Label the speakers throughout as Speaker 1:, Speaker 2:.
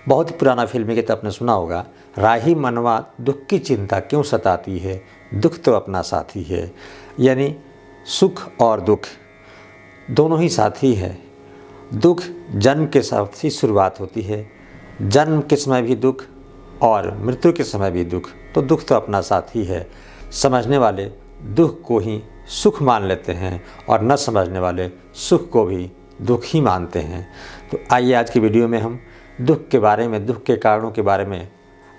Speaker 1: बहुत ही पुराना फिल्मी गीत आपने सुना होगा, राही मनवा दुख की चिंता क्यों सताती है, दुख तो अपना साथी है। यानी सुख और दुख दोनों ही साथी है। दुख जन्म के साथ ही शुरुआत होती है, जन्म के समय भी दुख और मृत्यु के समय भी दुख, तो दुख तो अपना साथी है। समझने वाले दुख को ही सुख मान लेते हैं और न समझने वाले सुख को भी दुख ही मानते हैं। तो आइए आज की वीडियो में हम दुख के बारे में, दुख के कारणों के बारे में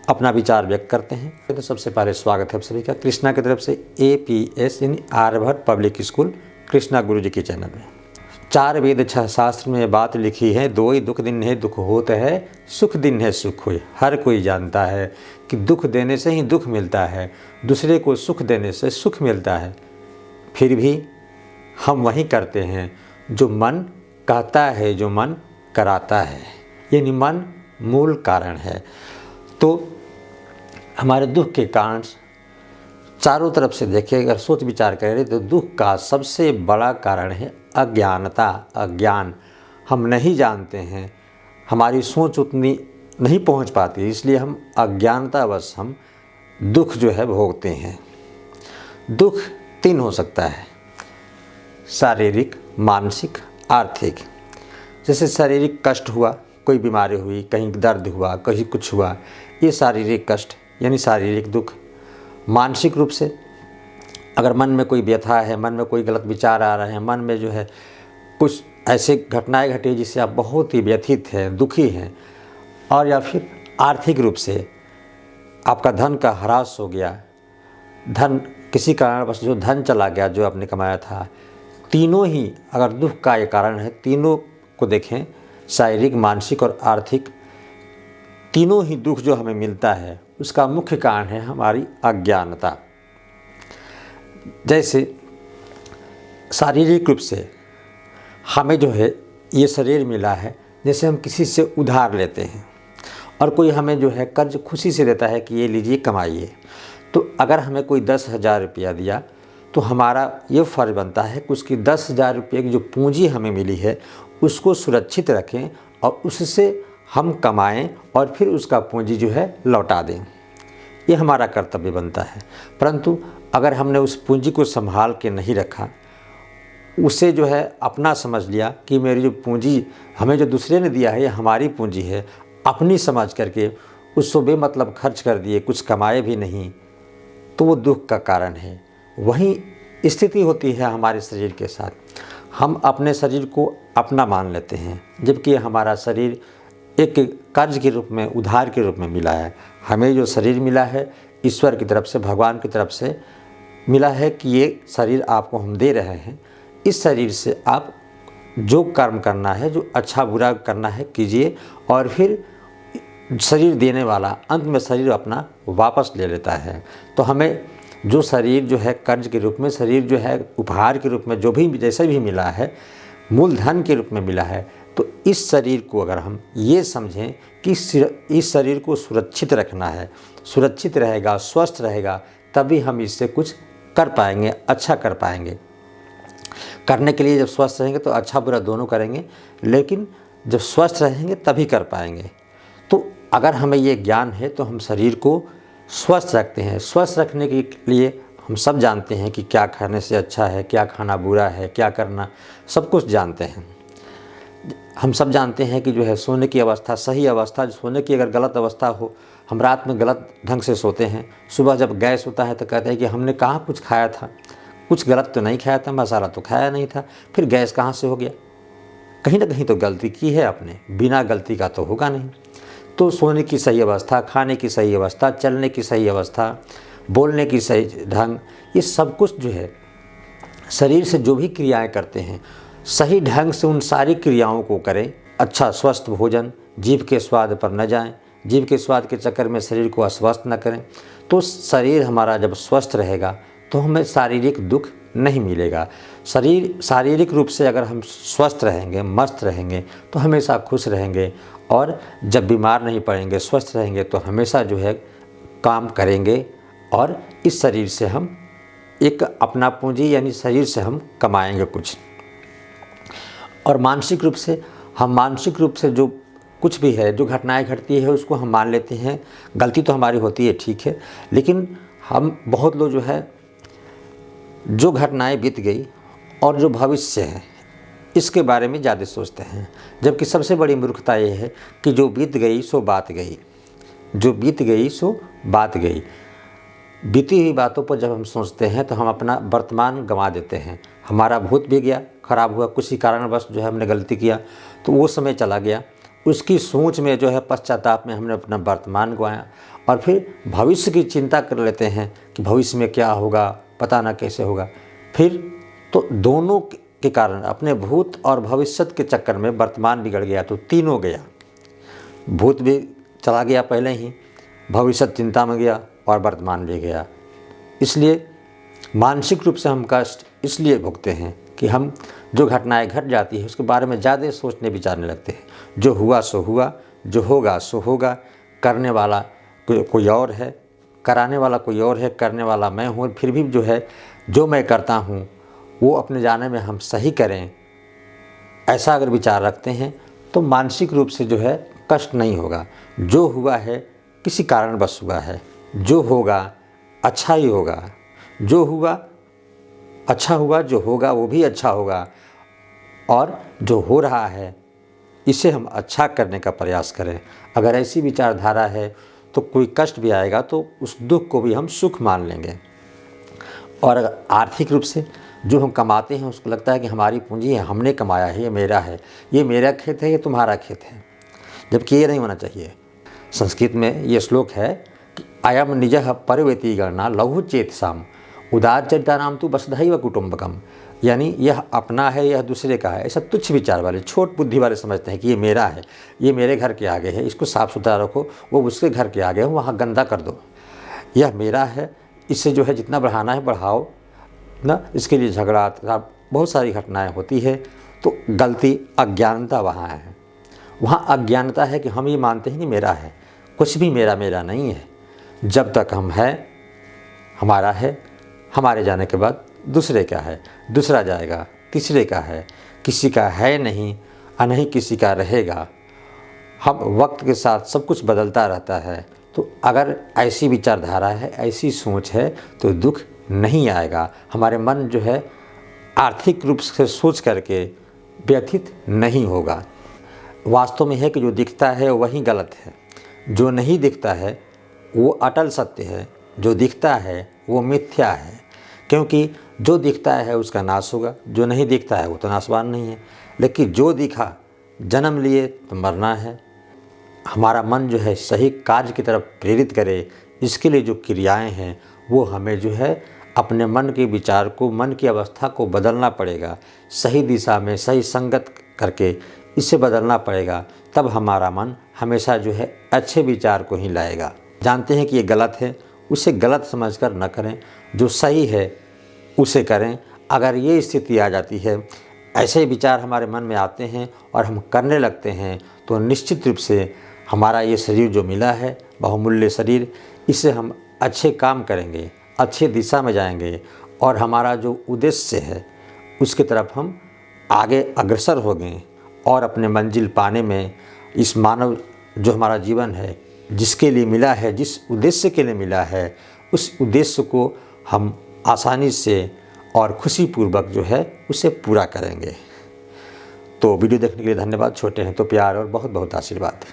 Speaker 1: अपना विचार व्यक्त करते हैं। तो सबसे पहले स्वागत है आप सभी का कृष्णा की तरफ से APS यानी आर्यभट्ट पब्लिक स्कूल कृष्णा गुरु जी के चैनल में। 4 वेद 6 शास्त्र में बात लिखी है, 2 ही दुख दिन है दुख होत है, सुख दिन है सुख होय। हर कोई जानता है कि दुख देने से ही दुख मिलता है, दूसरे को सुख देने से सुख मिलता है। फिर भी हम वही करते हैं जो मन कहता है, जो मन कराता है, यानी मन मूल कारण है। तो हमारे दुख के कारण चारों तरफ से देखें, अगर सोच विचार करें तो दुख का सबसे बड़ा कारण है अज्ञानता, अज्ञान। हम नहीं जानते हैं, हमारी सोच उतनी नहीं पहुंच पाती, इसलिए हम अज्ञानतावश हम दुख जो है भोगते हैं। दुख 3 हो सकता है, शारीरिक, मानसिक, आर्थिक। जैसे शारीरिक कष्ट हुआ, कोई बीमारी हुई, कहीं दर्द हुआ, कहीं कुछ हुआ, ये शारीरिक कष्ट यानी शारीरिक दुख। मानसिक रूप से अगर मन में कोई व्यथा है, मन में कोई गलत विचार आ रहे हैं, मन में जो है कुछ ऐसे घटनाएं घटी जिससे आप बहुत ही व्यथित हैं, दुखी हैं। और या फिर आर्थिक रूप से आपका धन का ह्रास हो गया, धन किसी कारणवश जो धन चला गया जो आपने कमाया था। तीनों ही अगर दुख का ये कारण है, तीनों को देखें, शारीरिक, मानसिक और आर्थिक, तीनों ही दुख जो हमें मिलता है उसका मुख्य कारण है हमारी अज्ञानता। जैसे शारीरिक रूप से हमें जो है ये शरीर मिला है, जैसे हम किसी से उधार लेते हैं और कोई हमें जो है कर्ज खुशी से देता है कि ये लीजिए कमाइए। तो अगर हमें कोई 10,000 रुपया दिया तो हमारा ये फ़र्ज़ बनता है कि उसकी 10,000 रुपये की जो पूंजी हमें मिली है उसको सुरक्षित रखें और उससे हम कमाएं और फिर उसका पूंजी जो है लौटा दें। ये हमारा कर्तव्य बनता है। परंतु अगर हमने उस पूंजी को संभाल के नहीं रखा, उसे जो है अपना समझ लिया कि मेरी जो पूंजी हमें जो दूसरे ने दिया है ये हमारी पूंजी है, अपनी समझ करके उसको बेमतलब खर्च कर दिए, कुछ कमाए भी नहीं, तो वो दुख का कारण है। वही स्थिति होती है हमारे शरीर के साथ। हम अपने शरीर को अपना मान लेते हैं, जबकि हमारा शरीर एक कर्ज के रूप में, उधार के रूप में मिला है। हमें जो शरीर मिला है ईश्वर की तरफ से, भगवान की तरफ से मिला है कि ये शरीर आपको हम दे रहे हैं। इस शरीर से आप जो कर्म करना है, जो अच्छा बुरा करना है कीजिए, और फिर शरीर देने वाला अंत में शरीर अपना वापस ले लेता है। तो हमें जो शरीर जो है कर्ज के रूप में, शरीर जो है उपहार के रूप में, जो भी जैसे भी मिला है, मूलधन के रूप में मिला है, तो इस शरीर को अगर हम ये समझें कि इस शरीर को सुरक्षित रखना है, सुरक्षित रहेगा, स्वस्थ रहेगा, तभी हम इससे कुछ कर पाएंगे, अच्छा कर पाएंगे। करने के लिए जब स्वस्थ रहेंगे तो अच्छा बुरा दोनों करेंगे, लेकिन जब स्वस्थ रहेंगे तभी कर पाएंगे। तो अगर हमें ये ज्ञान है तो हम शरीर को स्वस्थ रखते हैं। स्वस्थ रखने के लिए हम सब जानते हैं कि क्या खाने से अच्छा है, क्या खाना बुरा है, क्या करना, सब कुछ जानते हैं। हम सब जानते हैं कि जो है सोने की अवस्था, सही अवस्था, सोने की अगर गलत अवस्था हो, हम रात में गलत ढंग से सोते हैं, सुबह जब गैस होता है तो कहते हैं कि हमने कहाँ कुछ खाया था, कुछ गलत तो नहीं खाया था, मसाला तो खाया नहीं था, फिर गैस कहाँ से हो गया? कहीं ना कहीं तो गलती की है आपने, बिना गलती का तो होगा नहीं। तो सोने की सही अवस्था, खाने की सही अवस्था, चलने की सही अवस्था, बोलने की सही ढंग, ये सब कुछ जो है शरीर से जो भी क्रियाएं करते हैं सही ढंग से उन सारी क्रियाओं को करें। अच्छा स्वस्थ भोजन, जीभ के स्वाद पर न जाएं, जीभ के स्वाद के चक्कर में शरीर को अस्वस्थ न करें। तो शरीर हमारा जब स्वस्थ रहेगा तो हमें शारीरिक दुख नहीं मिलेगा। शरीर शारीरिक रूप से अगर हम स्वस्थ रहेंगे, मस्त रहेंगे, तो हमेशा खुश रहेंगे, और जब बीमार नहीं पड़ेंगे, स्वस्थ रहेंगे, तो हमेशा जो है काम करेंगे, और इस शरीर से हम एक अपना पूंजी यानी शरीर से हम कमाएंगे कुछ। और मानसिक रूप से हम जो कुछ भी है, जो घटनाएं घटती है उसको हम मान लेते हैं, गलती तो हमारी होती है, ठीक है, लेकिन हम बहुत लोग जो है जो घटनाएं बीत गई और जो भविष्य है इसके बारे में ज़्यादा सोचते हैं, जबकि सबसे बड़ी मूर्खता ये है कि जो बीत गई सो बात गई, जो बीत गई सो बात गई। बीती हुई बातों पर जब हम सोचते हैं तो हम अपना वर्तमान गंवा देते हैं। हमारा भूत भी गया, खराब हुआ, किसी कारणवश जो है हमने गलती किया तो वो समय चला गया, उसकी सोच में जो है पश्चाताप में हमने अपना वर्तमान गंवाया और फिर भविष्य की चिंता कर लेते हैं कि भविष्य में क्या होगा, पता ना कैसे होगा। फिर तो दोनों के कारण अपने भूत और भविष्य के चक्कर में वर्तमान बिगड़ गया, तो तीनों गया। भूत भी चला गया पहले ही, भविष्य चिंता में गया और वर्तमान भी गया। इसलिए मानसिक रूप से हम कष्ट इसलिए भुगते हैं कि हम जो घटनाएं घट जाती है उसके बारे में ज़्यादा सोचने विचारने लगते हैं। जो हुआ सो हुआ, जो होगा सो होगा, करने वाला कोई और है, कराने वाला कोई और है, करने वाला मैं हूँ। फिर भी जो है जो मैं करता हूँ वो अपने जाने में हम सही करें, ऐसा अगर विचार रखते हैं तो मानसिक रूप से जो है कष्ट नहीं होगा। जो हुआ है किसी कारणवश हुआ है, जो होगा अच्छा ही होगा, जो हुआ अच्छा हुआ, जो होगा वो भी अच्छा होगा, और जो हो रहा है इसे हम अच्छा करने का प्रयास करें। अगर ऐसी विचारधारा है तो कोई कष्ट भी आएगा तो उस दुख को भी हम सुख मान लेंगे। और अगर आर्थिक रूप से जो हम कमाते हैं उसको लगता है कि हमारी पूंजी है, हमने कमाया है, ये मेरा है, ये मेरा खेत है, ये तुम्हारा खेत है, जबकि ये नहीं होना चाहिए। संस्कृत में ये श्लोक है कि अयम निजः परवेति गणना लघु चेतसाम उदारचरिता नाम तो वसुधैव कुटुंबकम, यानी यह अपना है, यह दूसरे का है। ऐसा तुच्छ विचार वाले, छोट बुद्धि वाले समझते हैं कि ये मेरा है, ये मेरे घर के आगे है, इसको साफ़ सुथरा रखो, वो उसके घर के आगे है, वहाँ गंदा कर दो, यह मेरा है, इससे जो है जितना बढ़ाना है बढ़ाओ ना। इसके लिए झगड़ा, बहुत सारी घटनाएं होती है। तो गलती अज्ञानता वहाँ है। वहाँ अज्ञानता है कि हम ये मानते हैं कि मेरा है, कुछ भी मेरा मेरा नहीं है। जब तक हम हैं हमारा है, हमारे जाने के बाद दूसरे का है, दूसरा जाएगा तीसरे का है, किसी का है नहीं और नहीं किसी का रहेगा। हम वक्त के साथ सब कुछ बदलता रहता है। तो अगर ऐसी विचारधारा है, ऐसी सोच है तो दुख नहीं आएगा। हमारे मन जो है आर्थिक रूप से सोच करके व्यथित नहीं होगा। वास्तव में है कि जो दिखता है वही गलत है, जो नहीं दिखता है वो अटल सत्य है, जो दिखता है वो मिथ्या है। क्योंकि जो दिखता है उसका नाश होगा, जो नहीं दिखता है वो तो नाशवान नहीं है। लेकिन जो दिखा, जन्म लिए तो मरना है। हमारा मन जो है सही कार्य की तरफ प्रेरित करे, इसके लिए जो क्रियाएं हैं वो हमें जो है अपने मन के विचार को, मन की अवस्था को बदलना पड़ेगा। सही दिशा में सही संगत करके इसे बदलना पड़ेगा। तब हमारा मन हमेशा जो है अच्छे विचार को ही लाएगा। जानते हैं कि ये गलत है, उसे गलत समझकर न करें, जो सही है उसे करें। अगर ये स्थिति आ जाती है, ऐसे विचार हमारे मन में आते हैं और हम करने लगते हैं, तो निश्चित रूप से हमारा ये शरीर जो मिला है, बहुमूल्य शरीर, इससे हम अच्छे काम करेंगे, अच्छे दिशा में जाएंगे और हमारा जो उद्देश्य है उसकी तरफ हम आगे अग्रसर होंगे और अपने मंजिल पाने में इस मानव जो हमारा जीवन है, जिसके लिए मिला है, जिस उद्देश्य के लिए मिला है, उस उद्देश्य को हम आसानी से और खुशीपूर्वक जो है उसे पूरा करेंगे। तो वीडियो देखने के लिए धन्यवाद। छोटे हैं तो प्यार और बहुत बहुत आशीर्वाद।